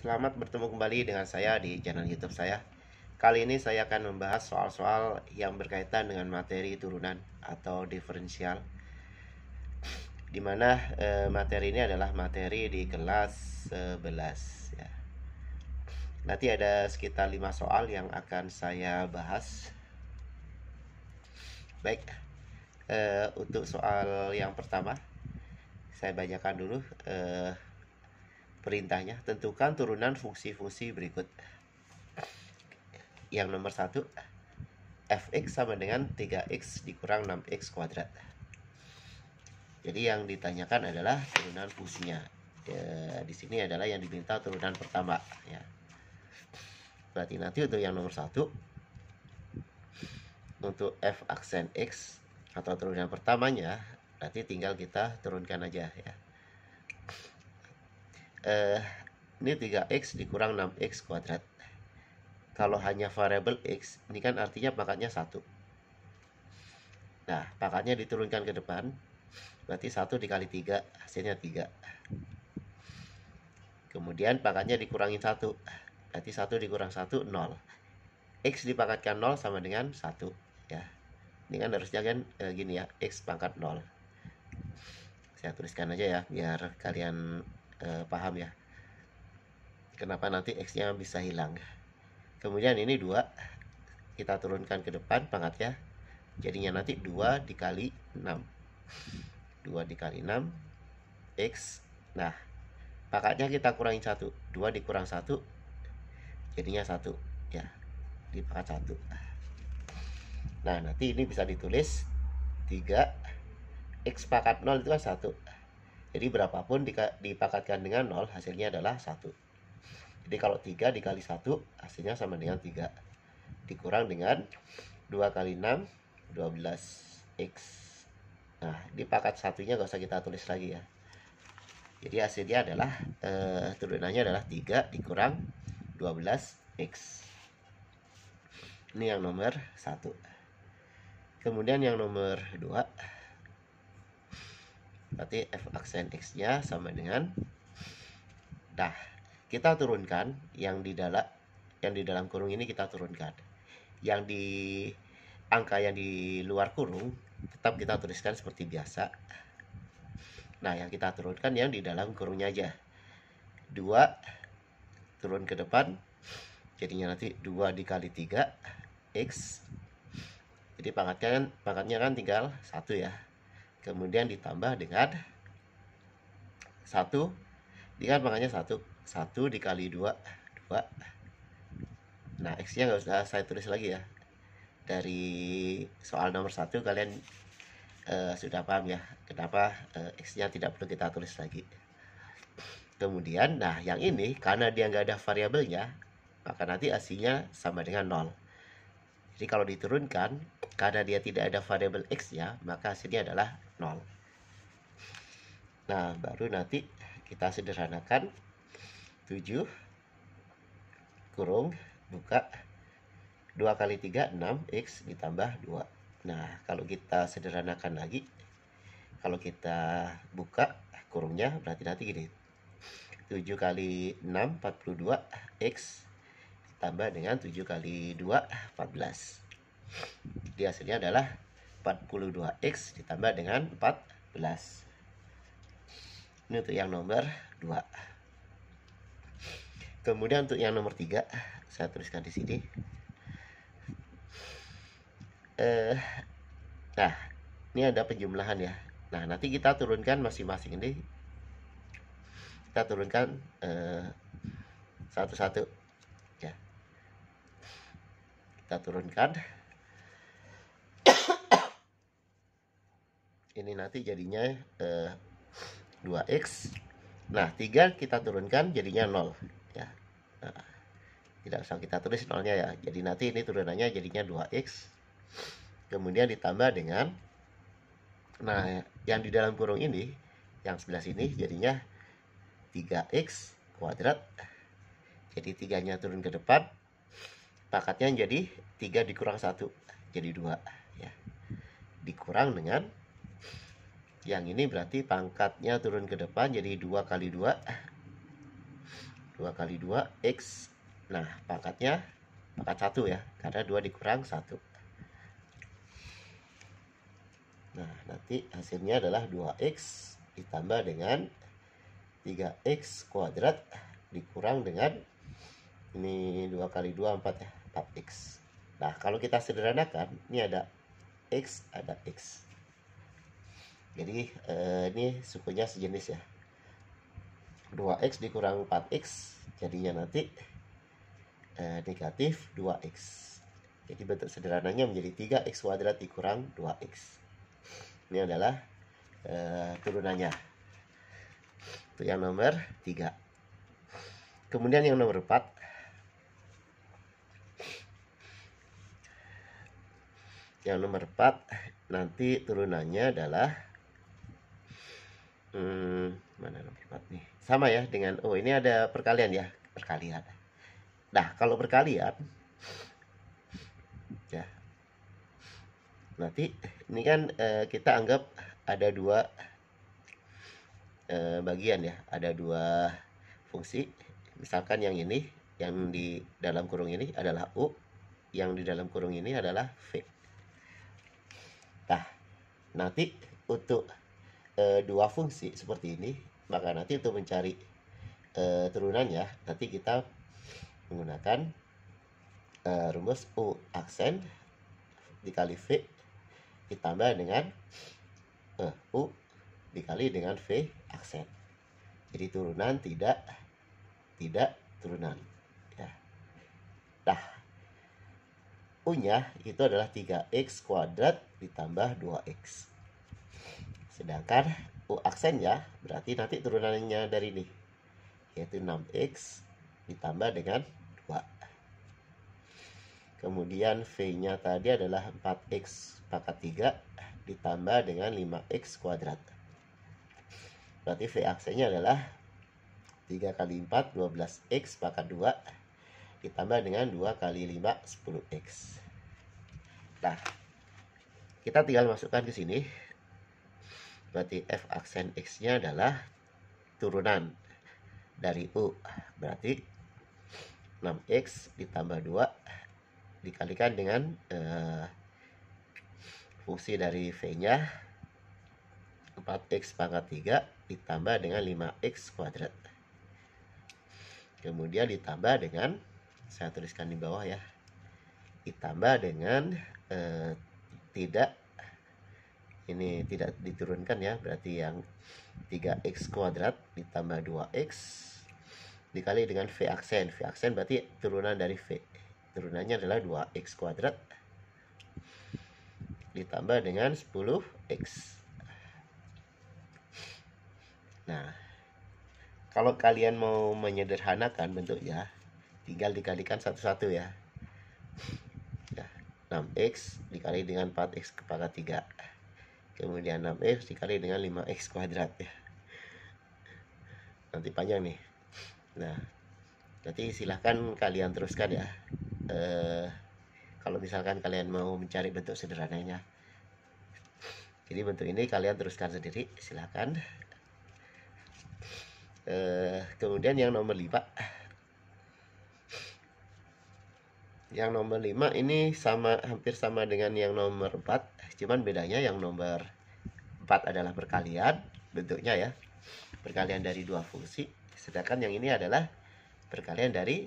Selamat bertemu kembali dengan saya di channel YouTube saya. Kali ini saya akan membahas soal-soal yang berkaitan dengan materi turunan atau diferensial, dimana materi ini adalah materi di kelas 11 ya. Nanti ada sekitar 5 soal yang akan saya bahas. Baik, untuk soal yang pertama saya bacakan dulu perintahnya. Tentukan turunan fungsi-fungsi berikut. Yang nomor 1, fx sama dengan 3x dikurang 6x kuadrat. Jadi yang ditanyakan adalah turunan fungsinya. Di sini adalah yang diminta turunan pertama ya. Berarti nanti untuk yang nomor 1, untuk f aksen x atau turunan pertamanya, nanti tinggal kita turunkan aja ya. Ini 3x dikurang 6x kuadrat. Kalau hanya variabel x, ini kan artinya pangkatnya 1. Nah, pangkatnya diturunkan ke depan, berarti 1 dikali 3, hasilnya 3. Kemudian pangkatnya dikurangi 1, berarti 1 dikurang 1, 0. X dipangkatkan 0 sama dengan 1 ya. Ini kan harusnya kan gini ya, X pangkat 0. Saya tuliskan aja ya, biar kalian paham ya, kenapa nanti X-nya bisa hilang. Kemudian ini 2, kita turunkan ke depan pangkatnya, jadinya nanti 2 dikali 6. 2 dikali 6 X. Nah, pangkatnya kita kurangi 1, 2 dikurang 1 jadinya 1 ya, dipangkat 1. Nah, nanti ini bisa ditulis 3 X pangkat 0 itu kan 1. Jadi berapapun dipangkatkan dengan 0, hasilnya adalah 1. Jadi kalau 3 dikali 1, hasilnya sama dengan 3. Dikurang dengan 2 kali 6, 12X. Nah, di pangkat satunya gak usah kita tulis lagi ya. Jadi hasilnya adalah, turunannya adalah 3 dikurang 12X. Ini yang nomor 1. Kemudian yang nomor 2, berarti f aksen x-nya sama dengan, nah, kita turunkan yang di dalam kurung ini, kita turunkan. Yang di angka yang di luar kurung tetap kita tuliskan seperti biasa. Nah, yang kita turunkan yang di dalam kurungnya aja. 2 turun ke depan, jadinya nanti 2 dikali 3 X. Jadi pangkatnya kan tinggal 1 ya. Kemudian ditambah dengan 1, ini kan pangkatnya 1. 1 dikali 2, 2. Nah, X-nya nggak usah saya tulis lagi ya. Dari soal nomor 1 kalian sudah paham ya, kenapa X-nya tidak perlu kita tulis lagi. Kemudian, nah yang ini karena dia nggak ada variabelnya, maka nanti hasilnya sama dengan 0. Jadi kalau diturunkan, karena dia tidak ada variabel X-nya, maka hasilnya adalah 0. Nah, baru nanti kita sederhanakan. 7 kurung buka 2 kali 3, 6X ditambah 2. Nah, kalau kita sederhanakan lagi, kalau kita buka kurungnya, berarti nanti gini, 7 kali 6, 42X ditambah dengan 7 kali 2, 14. Jadi hasilnya adalah 42X ditambah dengan 14. Ini untuk yang nomor 2. Kemudian untuk yang nomor 3, saya tuliskan di sini. Nah, ini ada penjumlahan ya. Nah, nanti kita turunkan masing-masing ini. Kita turunkan satu-satu ya. Kita turunkan. Ini nanti jadinya 2X. Nah, 3 kita turunkan jadinya 0 ya. Nah, tidak usah kita tulis 0-nya ya. Jadi nanti ini turunannya jadinya 2X. Kemudian ditambah dengan, nah yang di dalam kurung ini, yang sebelah sini jadinya 3X kuadrat. Jadi 3-nya turun ke depan, pangkatnya jadi 3 dikurang 1, jadi 2 ya. Dikurang dengan yang ini, berarti pangkatnya turun ke depan jadi 2 kali 2, 2 kali 2 X. Nah, pangkat 1 ya, karena 2 dikurang 1. Nah, nanti hasilnya adalah 2X ditambah dengan 3X kuadrat dikurang dengan ini 2 kali 2 4 ya, 4X. Nah, kalau kita sederhanakan, ini ada X, ada X. Jadi ini sukunya sejenis ya. 2X dikurang 4X jadinya nanti negatif 2X. Jadi bentuk sederhananya menjadi 3X kuadrat dikurang 2X. Ini adalah turunannya. Itu yang nomor 3. Kemudian yang nomor 4. Yang nomor 4 nanti turunannya adalah mana nomor 4 nih? Sama ya dengan ini ada perkalian ya, perkalian. Nah, kalau perkalian ya. Nanti ini kan kita anggap ada 2 bagian ya, ada 2 fungsi. Misalkan yang ini, yang di dalam kurung ini adalah U, yang di dalam kurung ini adalah V. Nah, nanti untuk 2 fungsi seperti ini, maka nanti untuk mencari turunannya, nanti kita menggunakan rumus U aksen dikali V ditambah dengan U dikali dengan V aksen. Jadi turunan tidak turunan ya. Nah, U-nya itu adalah 3X kuadrat ditambah 2X. Sedangkan U aksennya berarti nanti turunannya dari ini, yaitu 6X ditambah dengan 2. Kemudian V-nya tadi adalah 4X pangkat 3 ditambah dengan 5X kuadrat. Berarti V aksennya adalah 3 kali 4, 12X pangkat 2 ditambah dengan 2 kali 5, 10X. Nah, kita tinggal masukkan ke sini. Berarti F aksen X-nya adalah turunan dari U. Berarti 6X ditambah 2 dikalikan dengan fungsi dari V-nya 4X pangkat 3 ditambah dengan 5X kuadrat. Kemudian ditambah dengan, saya tuliskan di bawah ya, ditambah dengan tidak diturunkan ya, berarti yang 3X kuadrat ditambah 2X dikali dengan V aksen. V aksen berarti turunan dari V. Turunannya adalah 2X kuadrat ditambah dengan 10X. Nah, kalau kalian mau menyederhanakan bentuknya, tinggal dikalikan satu-satu ya. 6X dikali dengan 4X ke pangkat 3. Kemudian 6X dikali dengan 5X kuadrat ya. Nanti panjang nih. Nah, nanti silahkan kalian teruskan ya. Kalau misalkan kalian mau mencari bentuk sederhananya. Jadi bentuk ini kalian teruskan sendiri, silahkan. Kemudian yang nomor 5. Yang nomor 5 ini hampir sama dengan yang nomor 4. Cuman bedanya yang nomor 4 adalah perkalian bentuknya ya. Perkalian dari 2 fungsi. Sedangkan yang ini adalah perkalian dari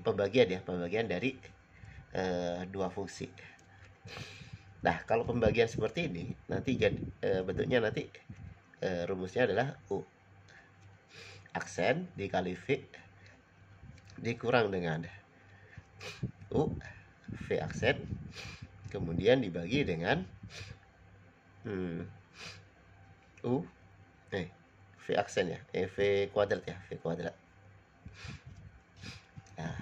pembagian ya, pembagian dari 2 fungsi. Nah, kalau pembagian seperti ini nanti bentuknya nanti rumusnya adalah U aksen dikali V dikurang dengan U V aksen kemudian dibagi dengan V aksen ya, V kuadrat ya, V kuadrat. Nah,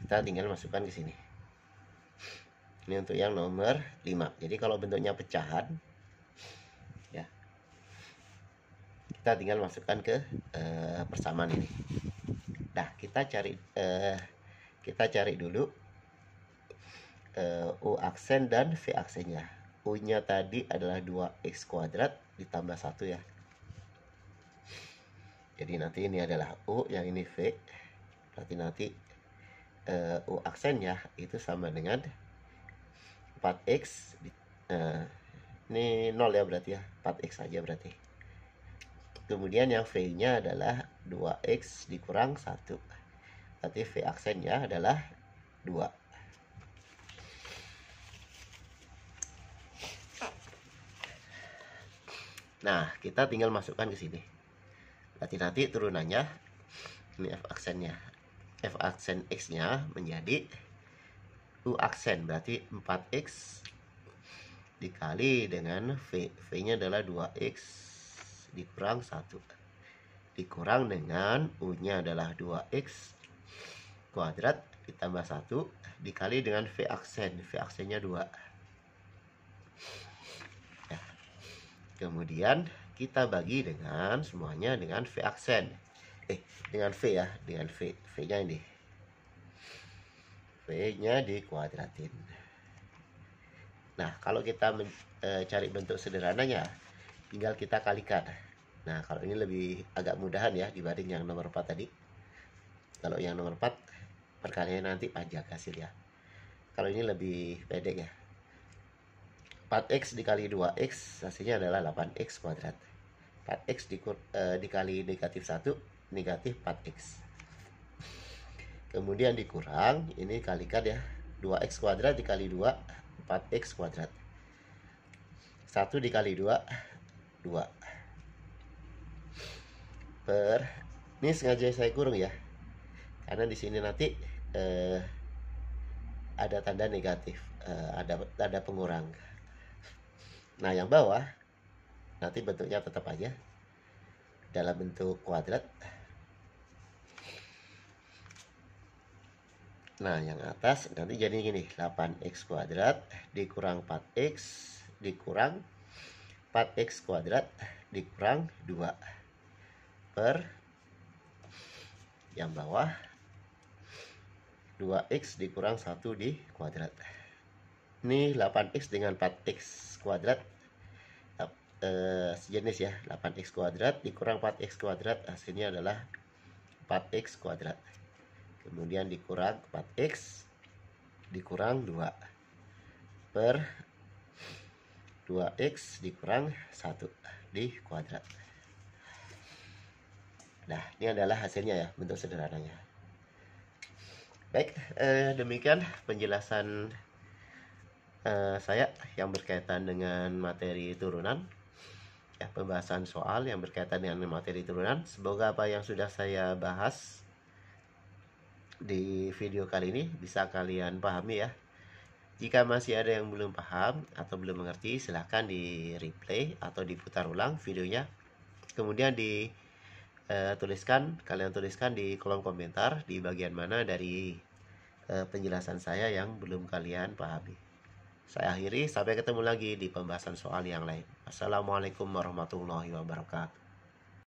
kita tinggal masukkan ke sini. Ini untuk yang nomor 5. Jadi kalau bentuknya pecahan ya, kita tinggal masukkan ke persamaan ini. Nah, kita cari dulu U aksen dan V aksennya. U-nya tadi adalah 2X kuadrat ditambah 1 ya. Jadi nanti ini adalah U, yang ini V. Berarti nanti U aksennya itu sama dengan 4X. Ini 0 ya berarti ya, 4X saja berarti. Kemudian yang V-nya adalah 2X dikurang 1. Berarti V aksennya adalah 2. Nah, kita tinggal masukkan ke sini. Berarti nanti turunannya, ini F aksennya. F aksen X-nya menjadi U aksen, berarti 4X dikali dengan V. V-nya adalah 2X dikurang 1. Dikurang dengan U-nya adalah 2X kuadrat ditambah 1 dikali dengan V aksen. V aksennya 2. Ya. Kemudian kita bagi dengan semuanya dengan V aksen. Dengan V ya, dengan V. V-nya ini. V-nya dikuadratin. Nah, kalau kita cari bentuk sederhananya, tinggal kita kalikan. Nah, kalau ini lebih agak mudahan ya dibanding yang nomor 4 tadi. Kalau yang nomor 4, perkaliannya nanti panjang hasilnya. Kalau ini lebih pendek ya. 4X dikali 2X, hasilnya adalah 8X kuadrat. 4X dikali negatif 1, negatif 4X. Kemudian dikurang, ini kalikan ya. 2X kuadrat dikali 2, 4X kuadrat. 1 dikali 2, 2. Ini sengaja saya kurung ya. Karena di sini nanti ada tanda negatif, ada tanda pengurang. Nah, yang bawah nanti bentuknya tetap aja dalam bentuk kuadrat. Nah, yang atas nanti jadi gini, 8X kuadrat dikurang 4X dikurang 4X kuadrat dikurang 2 per yang bawah 2X dikurang 1 di kuadrat. Ini 8X dengan 4X kuadrat sejenis ya. 8X kuadrat dikurang 4X kuadrat, hasilnya adalah 4X kuadrat. Kemudian dikurang 4X dikurang 2 per 2X dikurang 1 di kuadrat. Nah, ini adalah hasilnya ya, bentuk sederhananya. Baik, demikian penjelasan saya yang berkaitan dengan materi turunan. Ya, pembahasan soal yang berkaitan dengan materi turunan. Semoga apa yang sudah saya bahas di video kali ini bisa kalian pahami ya. Jika masih ada yang belum paham atau belum mengerti, silahkan di replay atau diputar ulang videonya. Kemudian kalian tuliskan di kolom komentar di bagian mana dari penjelasan saya yang belum kalian pahami. Saya akhiri, sampai ketemu lagi di pembahasan soal yang lain. Assalamualaikum warahmatullahi wabarakatuh.